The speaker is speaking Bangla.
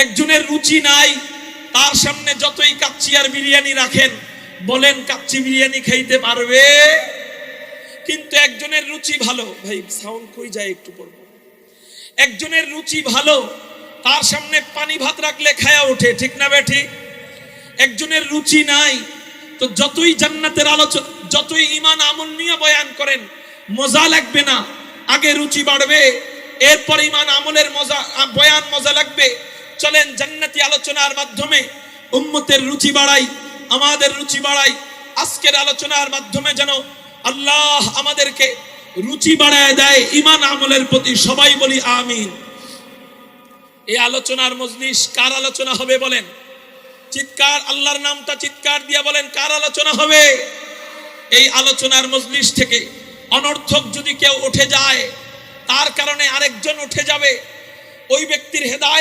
একজনের রুচি নাই, তার সামনে যতই কাচ্চি আর বিরিয়ানি রাখেন, বলেন কাচ্চি বিরিয়ানি খাইতে পারবে? কিন্তু একজনের রুচি ভালো, ভাই সাউন্ড কই যায় একটু পড়ব, একজনের রুচি ভালো, তার সামনে পানি ভাত রাখলে খায়া ওঠে, ঠিক না বেঠিক? একজনের রুচি নাই, তো যতই জান্নাতের আলোচনা, যতই ঈমান আমল নিয়ে বয়ান করেন, মজা লাগবে না। আগে রুচি বাড়বে, এরপর ঈমান আমলের মজা বয়ান মজা লাগবে। চলেন জান্নাতি আলোচনার মাধ্যমে উম্মতের রুচি বাড়াই, আমাদের রুচি বাড়াই। আজকের আলোচনার মাধ্যমে যেন আল্লাহ আমাদেরকে রুচি বাড়ায় দেয় ঈমান আমলের প্রতি। সবাই বলি আমিন। এই আলোচনার মজলিস কার আলোচনা হবে বলেন? চিৎকার, আল্লাহর নামটা চিৎকার দিয়ে বলেন, কার আলোচনা হবে? এই আলোচনার মজলিস থেকে অনর্থক যদি কেউ উঠে যায়, তার কারণে আরেকজন উঠে যাবে, ওই ব্যক্তির হেদায়েত